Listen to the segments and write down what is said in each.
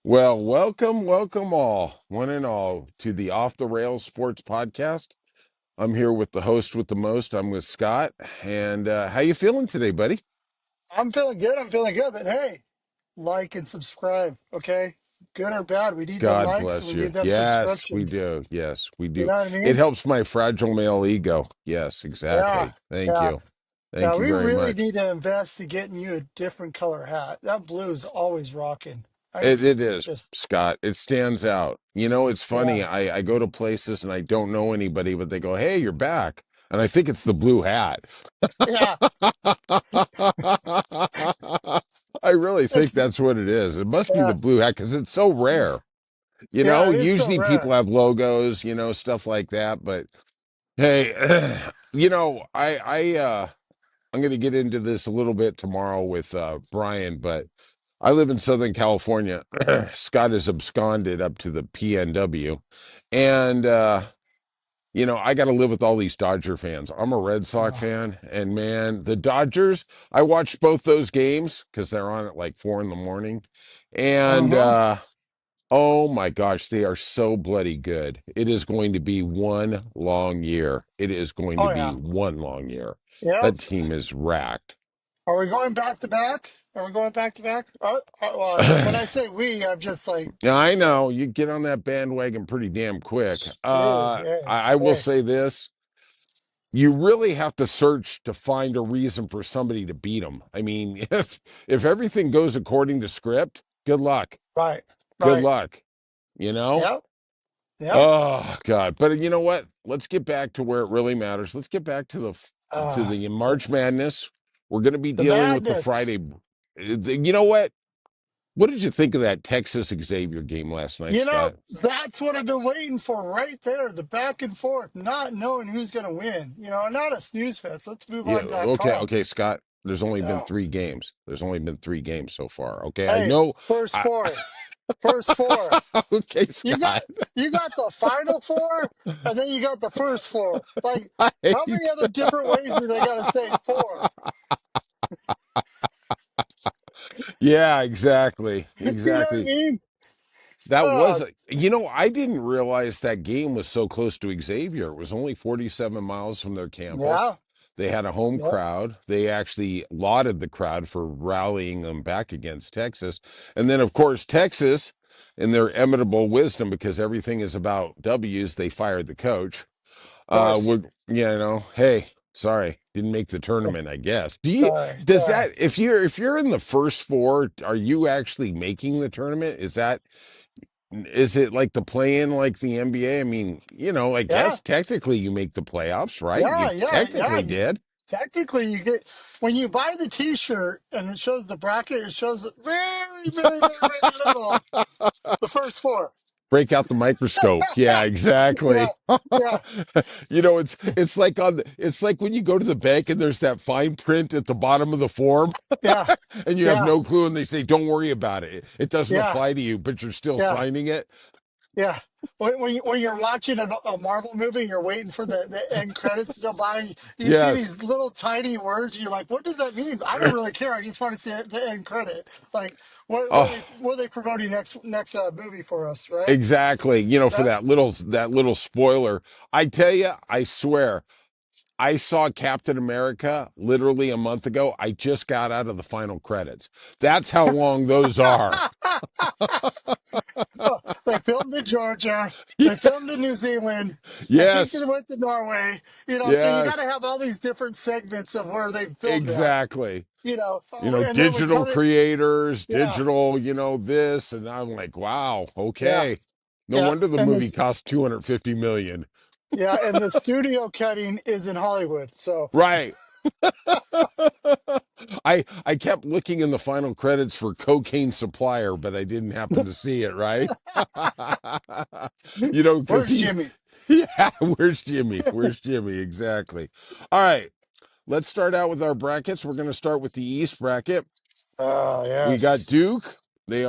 Well, welcome all, one and all, to the Off the Rails Sports Podcast. I'm here with the host with the most. I'm with Scott. And how you feeling today, buddy? I'm feeling good. I'm feeling good. But hey, like and subscribe. Okay, good or bad, we need them God likes and bless we you. need them Yes, we subscriptions. do. Yes, we You do. know what I It mean? helps my fragile male ego. Yes, Yeah, exactly. Thank yeah, you. yeah. Thank you We very really much. need to invest in getting you a different color hat. That blue is always rocking. I It is, just, Scott. It stands out. It's funny. yeah, I go to places and I don't know anybody, but they go, "Hey, you're back." And I think it's the blue hat. yeah. I really think It's that's what it is. It must be the yeah, blue hat because it's so rare. yeah. It is so Usually people rare. have logos, stuff like that. But hey, I'm going to get into this a little bit tomorrow with Brian, but I live in Southern California. Scott is absconded up to the PNW, and I got to live with all these Dodger fans. I'm a Red Sox Uh fan, and man, the Dodgers, I watched both those games because they're on at like 4 in the morning. And huh. oh my gosh, they are so bloody good. It is going to be one long year. It is going to Oh be yeah. one long year. Yep. That team is racked. Are we going back to back? Are we going back to back? Well, when I say we, I'm just like, Yeah, I uh, know you get on that bandwagon pretty damn quick. dude. Hey, I will hey. say this. You really have to search to find a reason for somebody to beat them. I mean, if everything goes according to script, good luck. Right, Good right. luck. You know? Yep, yep. Oh God. But you know what? Let's get back to where it really matters. Let's get back to Uh, the the, March Madness. We're going to be the dealing with the madness. Friday. You know what? What did you think of that Texas Xavier game last night, Scott? That's what I've been waiting for right there. The back and forth, not knowing who's going to win. Not a snooze fest. Let's move Yeah, on. okay, .com. okay, Scott. There's only been Yeah. three games. There's only been three games so far. Okay, I Hey, know. first I, four. First four. okay, You got Scott. you got the final four, and then you got the first four. Like, I how many hate. other different ways do they got to say four? Yeah, exactly, You know what I exactly. mean? That was, Uh, I didn't realize that game was so close to Xavier. It was only 47 miles from their campus. yeah. They had a home Yep. crowd. They actually lauded the crowd for rallying them back against Texas. And then, of course, Texas, in their imitable wisdom, because everything is about W's, they fired the coach. Of course. Would hey, sorry, didn't make the tournament, I guess. Sorry. Does Sorry. that, if you're in the first four, are you actually making the tournament? Is it like the play in like the NBA? I mean, I Yeah. guess technically you make the playoffs, right? Yeah. You Yeah. Yeah. technically did. Technically, you get when you buy the T-shirt and it shows the bracket. It shows it very, very, very, very little. The first four. Break out the microscope. Yeah, Yeah. exactly. Yeah. It's like when you go to the bank and there's that fine print at the bottom of the form Yeah. and you have Yeah. no clue and they say, "Don't worry about it. It doesn't Yeah. apply to you," but you're still Yeah. signing it. Yeah. When you're watching a Marvel movie, you're waiting for the end credits to go by. You see Yes. these little tiny words. You're like, what does that mean? I don't really care. I just want to see the end credit. Like, Oh, what are they promoting next movie for us, right? exactly. For That that little spoiler. I tell you, I swear, I saw Captain America literally a month ago. I just got out of the final credits. That's how long those are. oh, they filmed in Georgia. They filmed in New Zealand. I think they Yes. went to Norway. So you got to Yes. have all these different segments of where they filmed at. Exactly. And then we Digital cut it. creators, Yeah, digital, this. And I'm like, wow, yeah. okay. No Yeah, wonder the and movie this cost 250 million. and the studio cutting is in Hollywood. So Right. I kept looking in the final credits for cocaine supplier, but I didn't happen to see it, right? Because where's he's Jimmy? yeah, where's Jimmy? Where's Jimmy? Exactly. All right. Let's start out with our brackets. We're going to start with the East bracket. Oh We got yes, Duke. the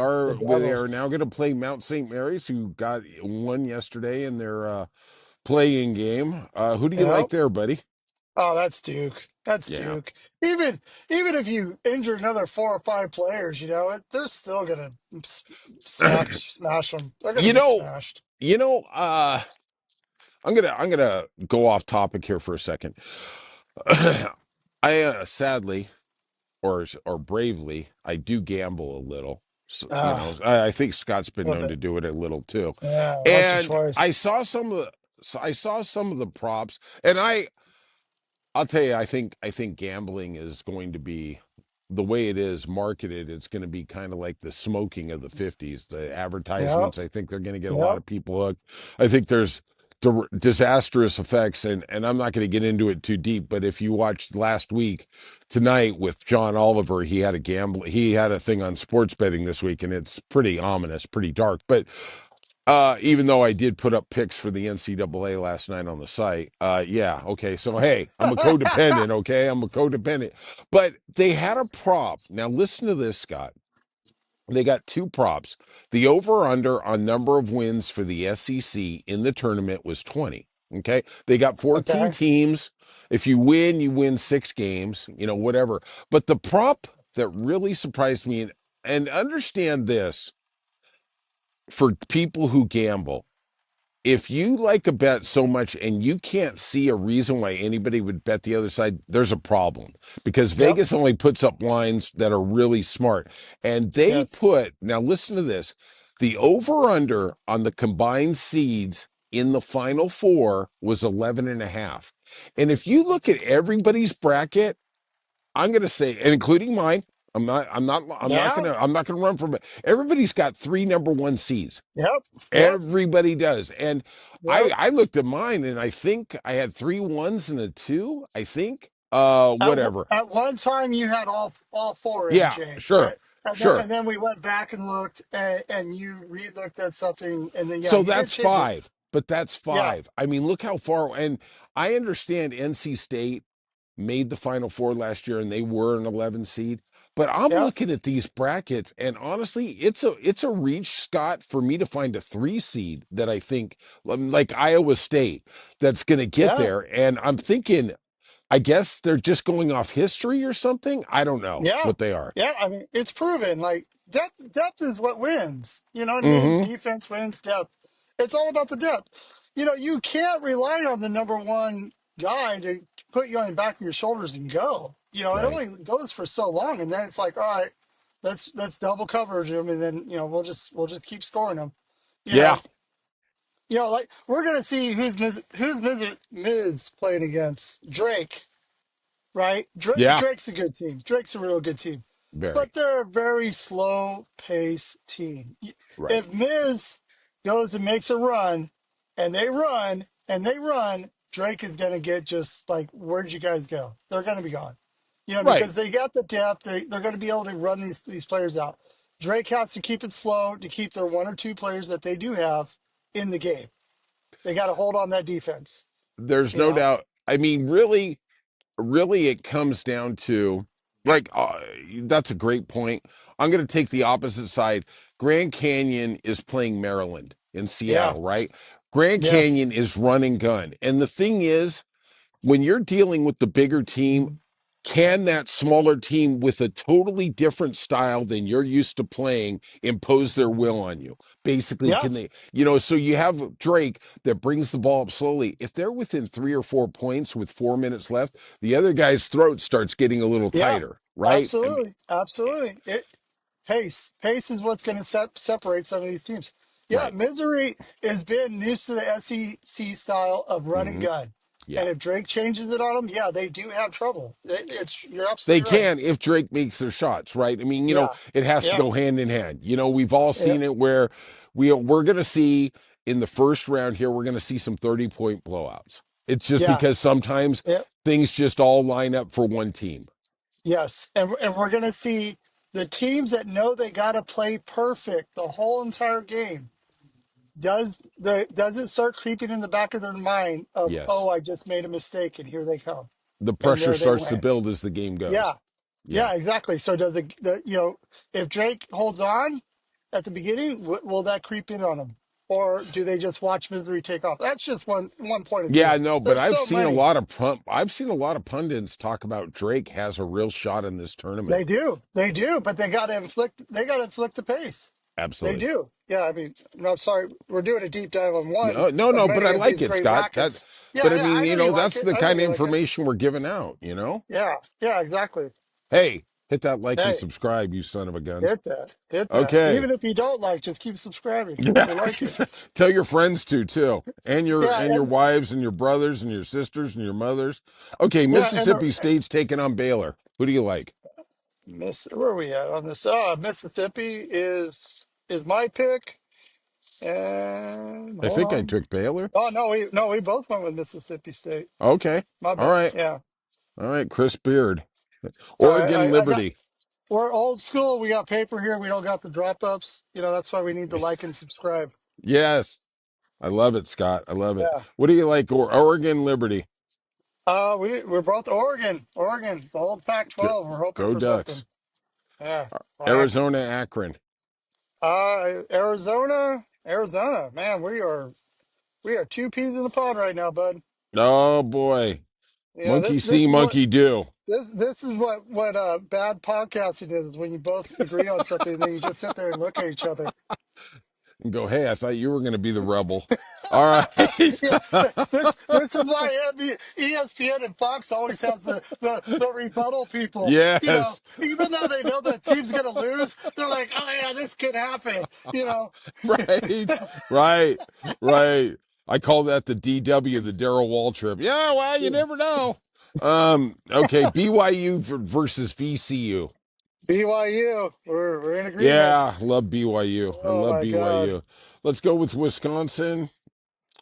They are now Devils. going to play Mount St. Mary's, who got one yesterday in their playing game. Who do you like Yep. there, buddy? Oh, that's Duke. That's Yeah. Duke. Even even if you injure another four or five players, they're still gonna smash them. They're gonna You get know, smashed. you know, I'm gonna go off topic here for a second. I sadly or bravely, I do gamble a little. So, Ah, I think Scott's been flip known to it. do it a little too. Yeah, once or And twice. I saw some of the props, and I'll tell you, I think gambling is going to be the way it is marketed. It's going to be kind of like the smoking of the '50s. The Yep, advertisements, I think they're going to get a lot yep. of people hooked. I think there's disastrous effects, and I'm not going to get into it too deep. But if you watched last week, tonight with John Oliver, he had a thing on sports betting this week, and it's pretty ominous, pretty dark. But even though I did put up picks for the NCAA last night on the site, yeah, okay. So hey, I'm a codependent, okay? I'm a codependent. But they had a prop. Now listen to this, Scott. They got two props. The over/under on number of wins for the SEC in the tournament was 20. Okay, they got 14 Okay. teams. If you win 6 games. Whatever. But the prop that really surprised me, and understand this for people who gamble, if you like a bet so much and you can't see a reason why anybody would bet the other side, there's a problem because Yep. Vegas only puts up lines that are really smart. And Yes. now listen to this, the over under on the combined seeds in the final four was 11 and a half. And if you look at everybody's bracket, I'm going to say, and including mine, Yeah. I'm not going to run from it. Everybody's got three number one seeds. Yep. Yep. Everybody does. And Yep. I looked at mine and I think I had three ones and a two, I think. Whatever. At one time, you had all four, Yeah, AJ, sure. Sure. and then we went back and looked, and you re-looked at something, and then yeah, So you did that's change it. five. But that's Yeah. five. I mean, look how far, and I understand NC State made the final four last year and they were an 11 seed. But I'm Yep. looking at these brackets and honestly, it's a reach, Scott, for me to find a 3 seed that I think like Iowa State that's going to get Yeah. there. And I'm thinking, I guess they're just going off history or something. I don't know Yeah, what they are. yeah. I mean, it's proven. Like depth is what wins. You know what I mean? Mm-hmm. Defense wins depth. It's all about the depth. You can't rely on the number one guy to put you on the back of your shoulders and go. It Right. only goes for so long, and then it's like, all right, let's double coverage him, and then we'll just keep scoring them. You Yeah. know, like we're gonna see who's Miz playing against Drake, right? Yeah. Drake's a good team. Drake's a real good team, Very. but they're a very slow pace team. Right. If Miz goes and makes a run, and they run and they run, Drake is going to get just like, where'd you guys go? They're going to be gone. Right. Because they got the depth. They're going to be able to run these players out. Drake has to keep it slow to keep their one or two players that they do have in the game. They got to hold on that defense. There's You no know. doubt. I mean, really it comes down to like that's a great point. I'm going to take the opposite side. Grand Canyon is playing Maryland in Yeah. Seattle, right? Grand Yes. Canyon is run and gun. And the thing is, when you're dealing with the bigger team, can that smaller team with a totally different style than you're used to playing impose their will on you? Basically, Yeah. can they, so you have Drake that brings the ball up slowly. If they're within 3 or 4 points with 4 minutes left, the other guy's throat starts getting a little Yeah, tighter, right? I mean, absolutely, absolutely. Pace is what's going to separate some of these teams. Yeah, right. Missouri has been used to the SEC style of run and Hmm. gun, Yeah. and if Drake changes it on them, yeah, they do have trouble. You're They absolutely right. can if Drake makes their shots, right? I mean, Yeah, it has to yeah, go hand in hand. We've all yeah, seen it where we're going to see in the first round here, we're going to see some 30-point blowouts. It's just yeah, because sometimes yeah. things just all line up for one team. Yes, and we're going to see the teams that know they got to play perfect the whole entire game. Does it start creeping in the back of their mind of, Yes. oh, I just made a mistake and here they come, The and pressure there they starts to went. build as the game goes. Yeah, Yeah. yeah, exactly. So does if Drake holds on at the beginning, will that creep in on him, or do they just watch misery take off? That's just one point of Yeah, view. no, but There's so many. I've seen a lot of pundits talk about Drake has a real shot in this tournament. They do, but they got to inflict the pace. They Absolutely. do. Yeah, I mean, no, sorry, we're doing a deep dive on one No, no, of no, but many I of like these it, great Scott. rackets. But Yeah, I yeah, mean, I know you like that's it. the I know kind of you like it. information we're giving out. Yeah, yeah, exactly. Hey, hit that like and Hey, subscribe, you son of a guns. hit that, hit that. Okay. Even if you don't like, just keep subscribing. We like it. Tell your friends to too. Yeah, And your wives and your brothers and your sisters and your mothers. Okay, yeah, and Mississippi State's taking on Baylor. Who do you like? Where are we at on this? Mississippi is my pick. And I hold think I on. took Baylor. Oh no, we both went with Mississippi State. Okay. My All bad. right. Yeah. All right, Chris Beard. Sorry, Oregon I got. Liberty. We're old school. We got paper here. We don't got the drop ups. That's why we need to like and subscribe. Yes. I love it, Scott. I love it. Yeah. What do you like? Oregon Liberty. We're both Oregon. Oregon, the old Go, Pac-12. We're hoping go for Ducks. something. Yeah. Black. Arizona Akron. Arizona. Man, we are two peas in the pod right now, bud. Oh boy. Monkey see, This is what monkey do. this is what bad podcasting is when you both agree on something and then you just sit there and look at each other. And go, hey, I thought you were going to be the rebel. All right. Yeah, this is why ESPN and Fox always has the rebuttal people. Yes. Even though they know the team's gonna lose, they're like, oh yeah, this could happen. Right. Right. Right. I call that the DW, the Darrell Wall trip. Yeah, well, you never know. Okay, BYU versus VCU. BYU, we're in Yeah, agreement. love BYU. I Oh love my God. BYU. Let's go with Wisconsin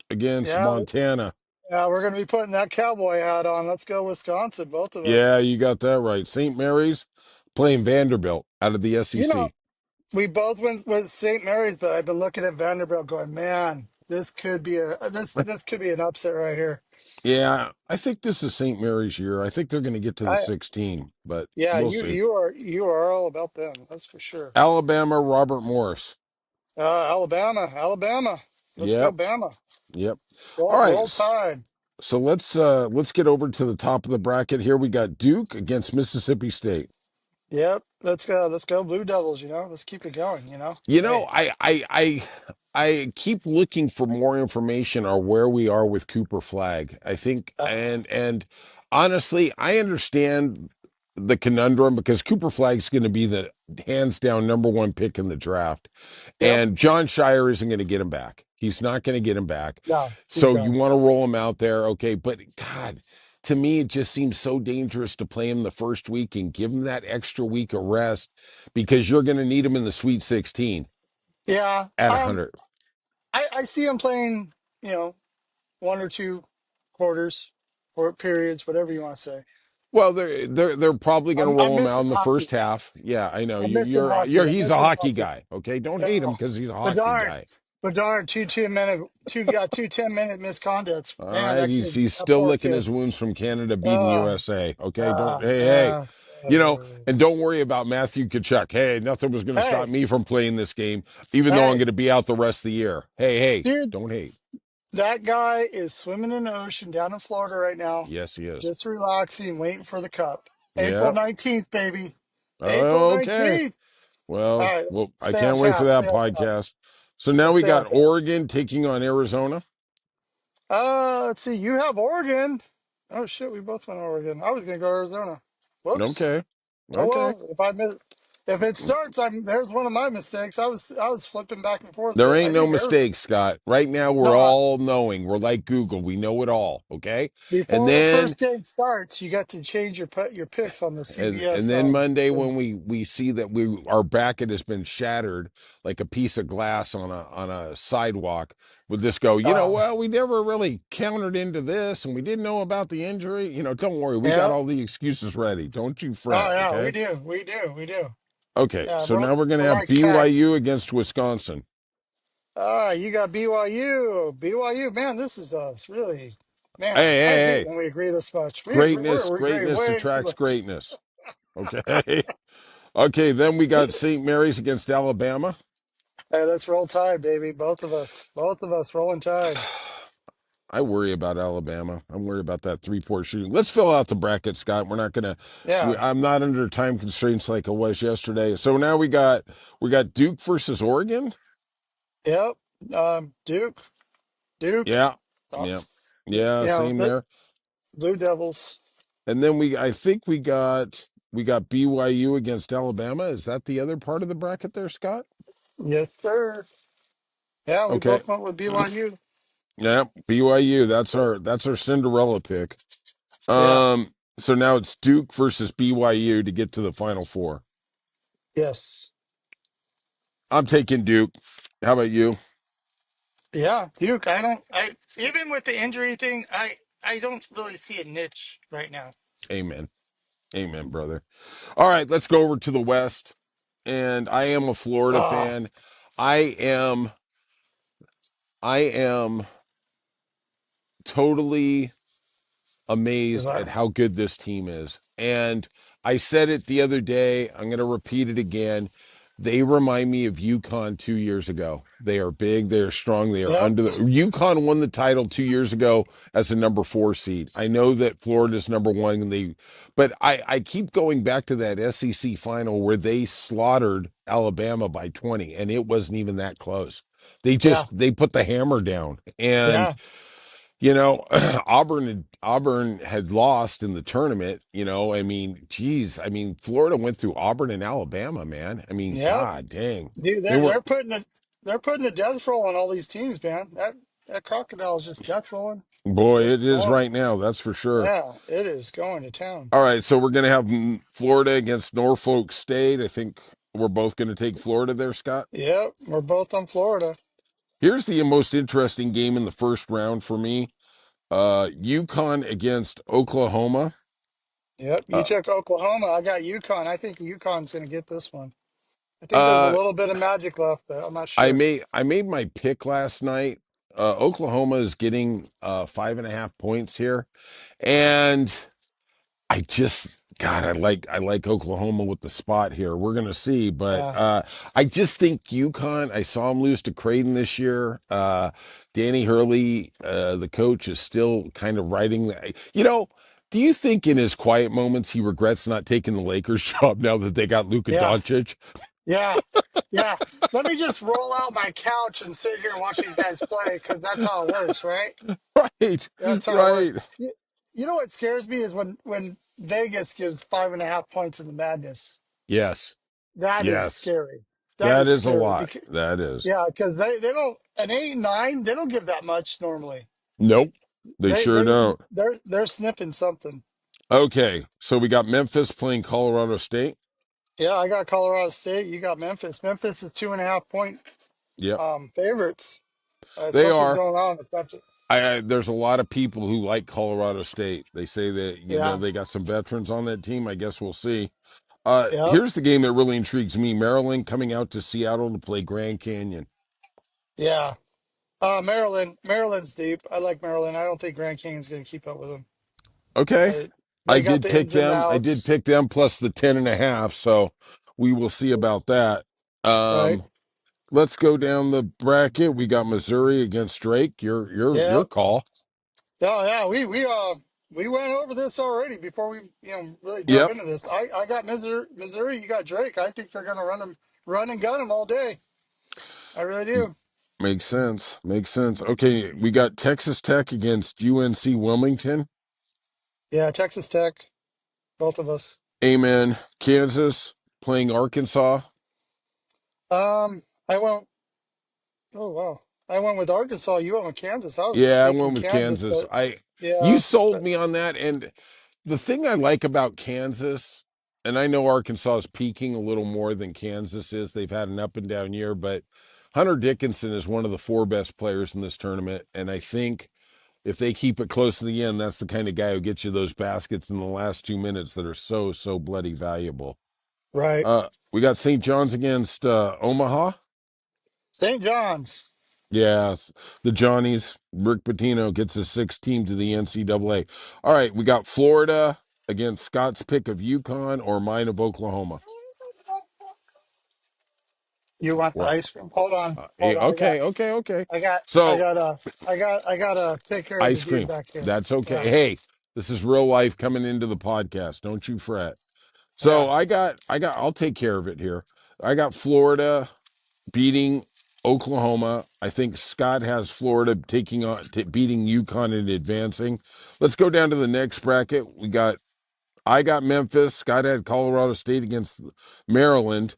against Yeah, Montana. yeah, we're gonna be putting that cowboy hat on. Let's go Wisconsin, both of Yeah, us. you got that right. St. Mary's playing Vanderbilt out of the You know, SEC. we both went with St. Mary's, but I've been looking at Vanderbilt, going, man, this could be an upset right here. Yeah, I think this is St. Mary's year. I think they're going to get to the I 16, but Yeah, we'll see. you are all about them. That's for sure. Alabama, Robert Morris. Alabama. Let's go, Yep, Bama. yep. All right. Roll Tide. So let's get over to the top of the bracket here. We got Duke against Mississippi State. Yep. Let's go, Blue Devils. Let's keep it going. You know, Hey. I keep looking for more information on where we are with Cooper Flag. I think Uh, and honestly, I understand the conundrum because Cooper Flag's going to be the hands down number one pick in the draft. yep. And John Shire isn't going to get him back. He's not going to get him back. No, he's So you done. want to roll him out there, okay? But God, to me, it just seems so dangerous to play him the first week and give him that extra week of rest because you're going to need him in the Sweet 16 Yeah. at 100. I see him playing. You know, one or two quarters or periods, whatever you want to say. Well, they're probably going to I'm roll him out missing in the hockey. first half. Yeah, I know. I'm missing hockey. I'm He's a missing hockey hockey. guy. Okay, don't hate him Oh, because he's a but hockey darn, guy. but darn, two 10-minute misconducts. All Man, right, that kid, he's that still poor licking kid. his wounds from Canada beating Oh, USA. Okay, don't hey, yeah. you know, and don't worry about Matthew Kachuk. Hey, nothing was going to stop Hey, me from playing this game, even though I'm hey, going to be out the rest of the year. Hey, dude, don't hate. that guy is swimming in the ocean down in Florida right now, Yes, he is. just relaxing, waiting for the cup. April Yeah. 19th, baby. April Okay. 19th. All Well, right, let's well, I stay on can't wait for task. that Stay on task. podcast. So now Let's we stay on got task. Oregon taking on Arizona. Let's see. You have Oregon. Oh shit, we both went Oregon. I was gonna go Arizona. Whoops. Okay. Oh Okay. well, if it starts, there's one of my mistakes. I was flipping back and forth, There but ain't I no think mistakes, Scott. Right now, we're no. all knowing. We're like Google. We know it all. Okay. And Before the then first game starts, you got to change your picks on the and CBS. then Monday when we see that our bracket has been shattered like a piece of glass on a sidewalk, would this go, Uh, well, we never really countered into this and we didn't know about the injury. Don't worry, we got yeah. all the excuses ready. Don't you Oh fret, yeah, okay? we do. Okay, Yeah, so now we're gonna we're have like khakis. BYU against Wisconsin. You got BYU. BYU, man, this is us really. Man, Hey, I hey, hate hey. when we agree this much. We agree Greatness way too attracts much. greatness. Okay. Okay, then we got St. Mary's against Alabama. Hey, let's roll tide, baby. Both of us. Both of us rolling tide. I worry about Alabama. I'm worried about that 3-point shooting. Let's fill out the bracket, Scott. We're not gonna. Yeah. I'm not under time constraints like I was yesterday. So now we got Duke versus Oregon. Yep. Duke. Duke. Yeah, Uh, yeah, you yeah. know, Same the there. Blue Devils. And then I think we got BYU against Alabama. Is that the other part of the bracket there, Scott? Yes, sir. Yeah, we Okay. both went with BYU. Yeah, BYU. That's our Cinderella pick. Yeah. So now it's Duke versus BYU to get to the Final Four. Yes. I'm taking Duke. How about you? Yeah. Duke. I don't. I even with the injury thing, I don't really see a niche right now. Amen. Amen, brother. All right, let's go over to the West. And I am a Florida Ah. fan. I am I am totally amazed at how good this team is. And I said it the other day. I'm going to repeat it again. They remind me of UConn 2 years ago. They are big. They are strong. They are Yep. under the. UConn won the title 2 years ago as a number 4 seed. I know that Florida's number one, but I keep going back to that SEC final where they slaughtered Alabama by 20, and it wasn't even that close. Yeah. They put the hammer down, and Yeah. Auburn had lost in the tournament. I mean, geez, I mean, Florida went through Auburn and Alabama, man. I mean, Yep. God dang, Dude, they were. they're putting the death roll on all these teams, man. That crocodile is just death rolling, Boy, it just is going. right now. That's for sure. Yeah, it is going to town. All right, so we're gonna have Florida against Norfolk State. I think we're both gonna take Florida there, Scott. Yep, we're both on Florida. Here's the most interesting game in the first round for me. UConn against Oklahoma. Yep, you Uh, took Oklahoma. I got UConn. I think UConn's going to get this one. I think there's a uh, little bit of magic left, but I'm not I sure. made I made my pick last night. Oklahoma is getting 5.5 points here, and I like Oklahoma with the spot here. We're gonna see, but Yeah, I just think UConn. I saw him lose to Creighton this year. Danny Hurley, the coach, is still kind of riding that. Do you think in his quiet moments he regrets not taking the Lakers job now that they got Luka yeah, Doncic? yeah, yeah. Let me just roll out my couch and sit here and watch these guys play because that's how it works, right? Right, That's how it works. right. You know what scares me is when Vegas gives 5.5 points in the madness. Yes. That is Yes, scary. That that is is a scary lot. because That is. yeah, because they don't an 8-9 they don't give that much normally. Nope, they They sure they don't. they're snipping something. Okay, so we got Memphis playing Colorado State. Yeah, I got Colorado State. You got Memphis. Memphis is 2.5 point Yep, favorites. they Something's are. going on. It's not There's a lot of people who like Colorado State. They say that yeah, they got some veterans on that team. I guess we'll see. yep, Here's the game that really intrigues me: Maryland coming out to Seattle to play Grand Canyon. yeah. Maryland's deep. I like Maryland. I don't think Grand Canyon's going to keep up with them. Okay, They I they got did the pick ins and them. I did outs, pick them plus the 10.5. So we will see about that. right? Um, Let's go down the bracket. We got Missouri against Drake. Your Yeah. call. Oh yeah, we went over this already before we really dove Yep. into this. I got Missouri. You got Drake. I think they're going to run and gun them all day. I really do. Makes sense. Makes sense. Okay, we got Texas Tech against UNC Wilmington. Yeah, Texas Tech, both of us. Amen. Kansas playing Arkansas. I went. Oh wow, I went with Arkansas. You went with Kansas. I was Yeah, I thinking went with Kansas, Kansas. but You yeah, sold but me on that. And the thing I like about Kansas, and I know Arkansas is peaking a little more than Kansas is. They've had an up and down year, but Hunter Dickinson is one of the four best players in this tournament. And I think if they keep it close to the end, that's the kind of guy who gets you those baskets in the last 2 minutes that are so, so bloody valuable. right. We got St. John's against Omaha. St. John's. Yes, the Johnnies. Rick Pitino gets his sixth team to the NCAA. All right, we got Florida against Scott's pick of UConn or mine of Oklahoma. You want the What? ice cream? Hold on, hold Eh, on. okay, okay, okay. I got, I So got to I got to take care of the ice dude cream. back here. That's okay. Yeah, Hey, this is real life coming into the podcast. Don't you fret. yeah. So I'll take care of it here. I got Florida beating Oklahoma. I think Scott has Florida taking on beating UConn and advancing. Let's go down to the next bracket. I got Memphis. Scott had Colorado State against Maryland.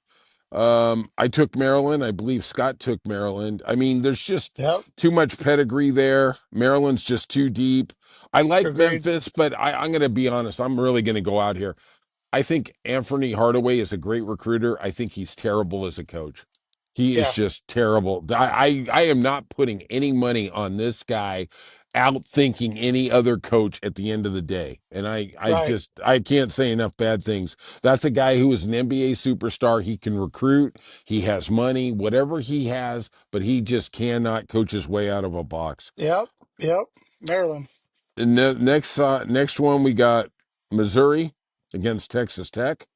I took Maryland. I believe Scott took Maryland. I mean, there's just Yep. too much pedigree there. Maryland's just too deep. I like Agreed. Memphis, but I'm going to be honest. I'm really going to go out here. I think Anthony Hardaway is a great recruiter. I think he's terrible as a coach. He is Yeah. just terrible. I am not putting any money on this guy out thinking any other coach at the end of the day. And Right. I can't say enough bad things. That's a guy who is an NBA superstar. He can recruit, he has money, whatever he has, but he just cannot coach his way out of a box. Yep. Yep. Maryland. And the next one we got Missouri against Texas Tech.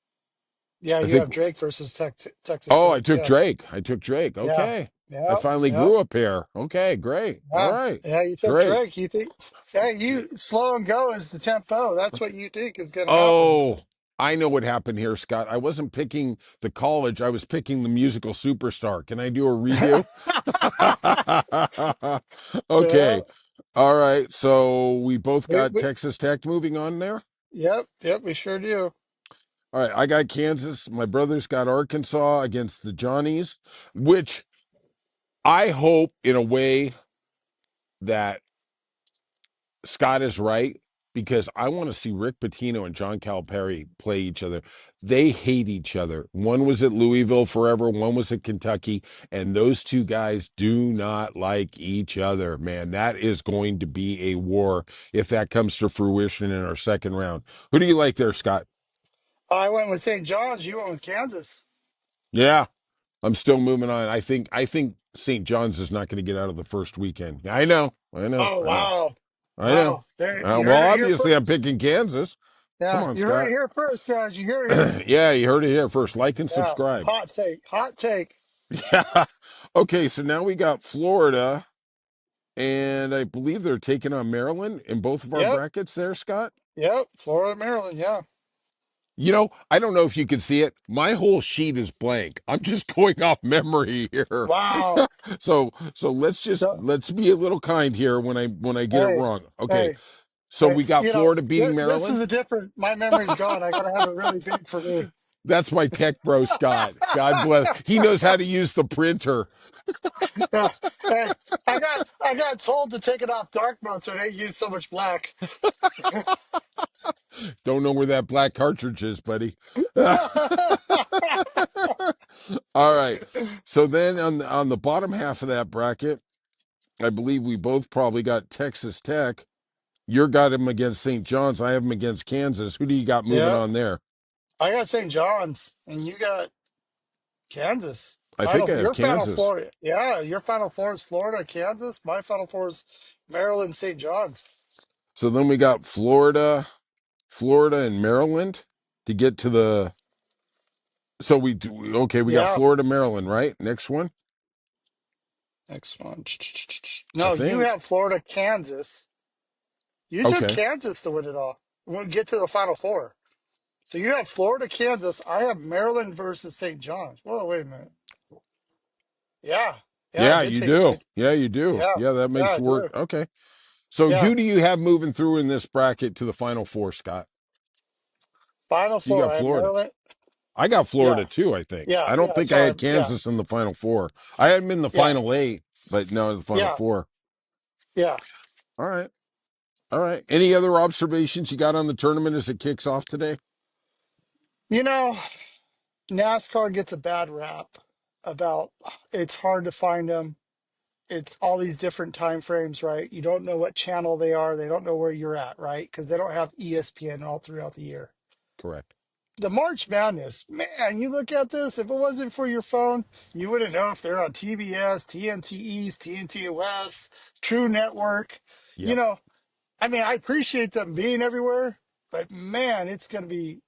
Yeah, I you think. have Drake versus Texas Oh, I Tech. took Yeah. Drake. I took Drake. Yeah. Okay. I Yep. finally Yep. grew up here. Okay, great. All Yeah. right. Yeah. You took Drake. Drake. You think? Yeah. You slow and go is the tempo. That's what you think is going to happen. Oh, I know what happened here, Scott. I wasn't picking the college. I was picking the musical superstar. Can I do a redo? Yeah. Okay. All right. So we both We, got we, Texas Tech moving on there. yep. Yep. We sure do. All right. I got Kansas. My brother's got Arkansas against the Johnnies, which I hope in a way that Scott is right because I want to see Rick Pitino and John Calipari play each other. They hate each other. One was at Louisville forever, one was at Kentucky, and those two guys do not like each other. Man, that is going to be a war if that comes to fruition in our second round. Who do you like there, Scott? I went with St. John's. You went with Kansas. Yeah, I'm still moving on. I think St. John's is not going to get out of the first weekend. I know. I know. Oh I know. wow, I know. wow! There, you Well, heard it here obviously, I'm first. picking Kansas. Come Yeah, on, you heard it Scott. here first, guys. You hear it here. Yeah, you heard it here first. Like and Yeah, subscribe. hot take, hot take. Yeah. Okay, so now we got Florida, and I believe they're taking on Maryland in both of our Yep, brackets there, Scott. yep. Florida, Maryland. Yeah. I don't know if you can see it. My whole sheet is blank. I'm just going off memory here. Wow. So So, let's be a little kind here when I get it hey, wrong. Okay. hey, So hey. we got Florida beating This is Maryland. a different. My memory's gone. I gotta have it really big for me. That's my tech bro Scott. God bless. He knows how to use the printer. Yeah. Hey, I got told to take it off dark mode so I didn't use so much black. Don't know where that black cartridge is, buddy. All right. So then on the bottom half of that bracket, I believe we both probably got Texas Tech. You got him against St. John's. I have him against Kansas. Who do you got moving Yeah, on there? I got St. John's, and you got Kansas. I think I have Your final Kansas. four. Yeah, your final four is Florida, Kansas. My final four is Maryland, St. John's. So then we got Florida and Maryland to get to the so we do okay, we got Yeah, Florida, Maryland, right? Next one, next one. I No, you think. have Florida, Kansas. You took Okay. Kansas to win it all. We'll get to the final four. So you have Florida, Kansas. I have Maryland versus St. John's. Whoa, wait a minute. Yeah, yeah, I Yeah, did you take. do. Yeah, you do. Yeah, Yeah, that yeah, makes I work. do. Okay. So Yeah, who do you have moving through in this bracket to the final four, Scott? final You four. got I have Florida. Maryland. I got Yeah, Florida too, I think. yeah, I don't yeah. think I So had yeah, Kansas in the final four. I had them in the yeah, final eight, but no, the final yeah, four. yeah. All right. All right. Any other observations you got on the tournament as it kicks off today? You know, NASCAR gets a bad rap about it's hard to find them. It's all these different time frames, right? You don't know what channel they are. They don't know where you're at, right? Because they don't have ESPN all throughout the year. Correct. The March Madness, man, you look at this, if it wasn't for your phone, you wouldn't know if they're on TBS, TNT East, TNT West, True Network. You Yep. know, I mean, I appreciate them being everywhere, but man, it's going to be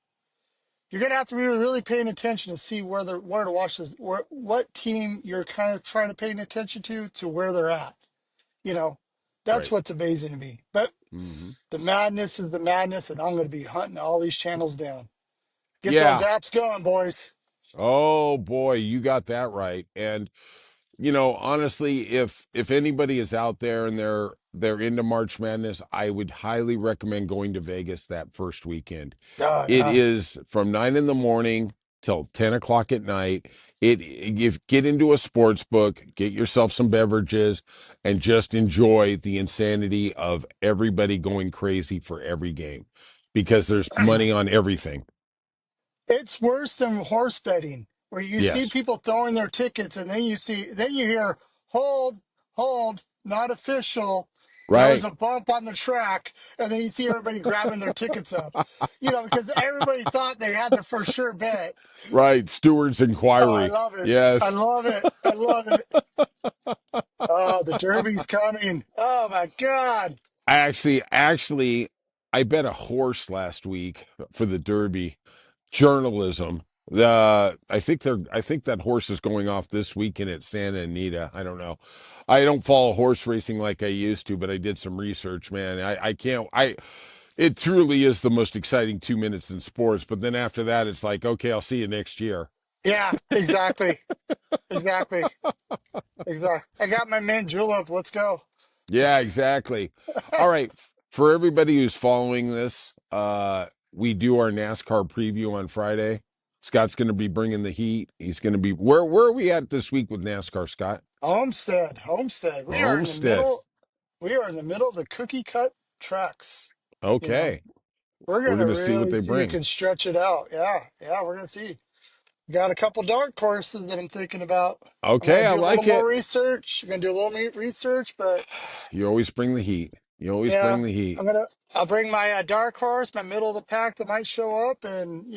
You're gonna have to be really paying attention to see where to watch this, what team you're kind of trying to pay attention to where they're at. You know, that's Right. what's amazing to me. But Hmm. the madness is the madness, and I'm going to be hunting all these channels down. Get those Yeah. apps going, boys. Oh boy, you got that right. And honestly, if anybody is out there and they're into March Madness, I would highly recommend going to Vegas that first weekend. Oh It yeah. is from 9 in the morning till 10 o'clock at night. If get into a sports book, get yourself some beverages, and just enjoy the insanity of everybody going crazy for every game because there's money on everything. It's worse than horse betting, where you see Yes, people throwing their tickets, and then you hear hold, hold, not official. There was right, a bump on the track, and then you see everybody grabbing their tickets up. Because everybody thought they had the for sure bet. right. Steward's Oh, I inquiry. love it. I Yes. love it. I love it. Oh, the Derby's coming. Oh my God. Actually, I bet a horse last week for the Derby journalism. I think that horse is going off this weekend at Santa Anita. I don't know. I don't follow horse racing like I used to, but I did some research, man. I can't it truly is the most exciting 2 minutes in sports, but then after that it's like, okay, I'll see you next year. Yeah, exactly. Exactly. Exactly. I got my mint julep. Let's go. Yeah, exactly. All right. For everybody who's following this, we do our NASCAR preview on Friday. Scott's going to be bringing the heat. He's going to be where are we at this week with NASCAR, Scott? Homestead. Homestead. Homestead. We are in the middle of the cookie cut tracks. You know, Okay. we're We're going gonna to see what really they see who bring. can stretch it out. Yeah, yeah, we're gonna see. Got a couple dark horses that I'm thinking about. I'm gonna Okay, I do a little like more it. research. I'm gonna do a little research, but You always bring the heat. You always yeah, bring the heat. I'll bring my dark horse, my middle of the pack that might show up, and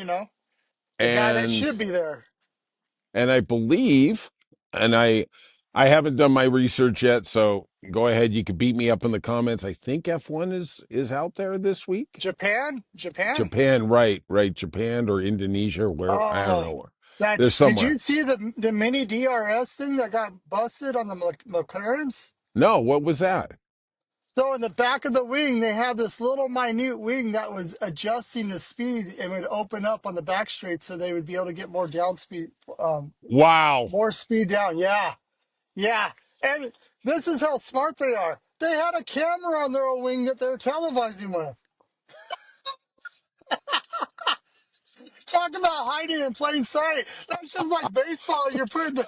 the guy that And should be there. I believe, and I haven't done my research yet, so go ahead. You could beat me up in the comments. I think F1 is out there this week. Japan, Japan. Japan, right, right. Japan or Indonesia, where I don't Oh, know. that There's did somewhere. you see the mini DRS thing that got busted on the McLarens? No, what was that? So in the back of the wing, they had this little minute wing that was adjusting the speed and would open up on the back straight, so they would be able to get more down speed, Wow. more speed down. Yeah, yeah. And this is how smart they are. They had a camera on their own wing that they're televising with. Talk about hiding in plain sight. That's just like baseball. You're putting the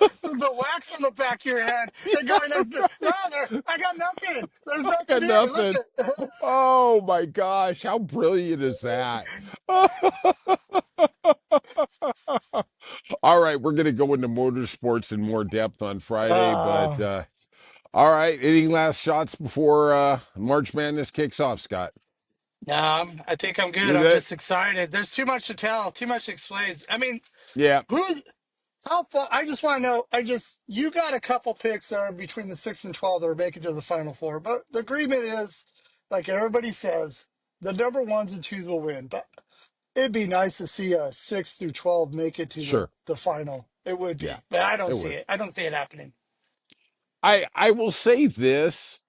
wax on the back of your head and going, no, I got nothing. There's I nothing got here. Look nothing. at Oh my gosh, how brilliant is that? All right, we're going to go into motorsports in more depth on Friday, but uh, all right, any last shots before March Madness kicks off, Scott? I think I'm good. You're I'm good? just excited. There's too much to tell, too much to explain. I mean, Yeah, who, how far? I just want to know. You got a couple picks that are between the 6 and 12 that are making to the final four, but the agreement is, like everybody says, the number ones and twos will win. But it'd be nice to see a 6 through 12 make it to sure. the final. It would Yeah, be, but I don't it see would. it. I don't see it happening. I will say this.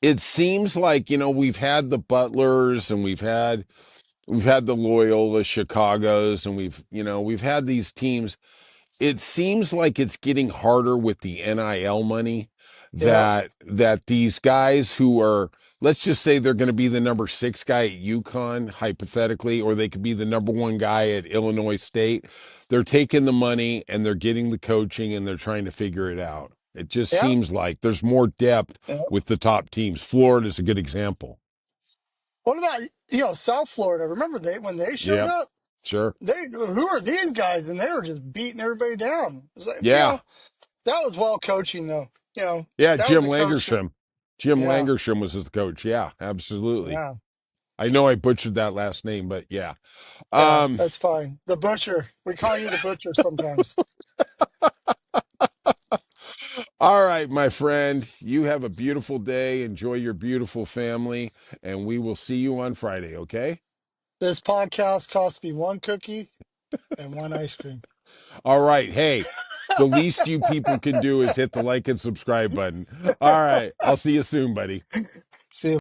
It seems like, we've had the Butlers and we've had the Loyola Chicagos and we've had these teams. It seems like it's getting harder with the NIL money Yeah, that these guys who are, let's just say they're going to be the number 6 guy at UConn, hypothetically, or they could be the number 1 guy at Illinois State. They're taking the money and they're getting the coaching and they're trying to figure it out. It just yeah, seems like there's more depth yeah. with the top teams. Florida's a good example. What about South Florida? Remember when they showed Yep, up? sure. Who are these guys? And they were just beating everybody down. It's like, Yeah. that was well coaching though. Yeah, That was Jim a coach that, Langersham. Jim yeah, Langersham was his coach. Yeah, absolutely. yeah, I know I butchered that last name, but yeah. yeah. Um, That's fine. The butcher. We call you the butcher sometimes. all right, my friend. You have a beautiful day. Enjoy your beautiful family, and we will see you on Friday, okay? This podcast cost me one cookie and one ice cream. All right. Hey, the least you people can do is hit the like and subscribe button. All right. I'll see you soon, buddy. See you.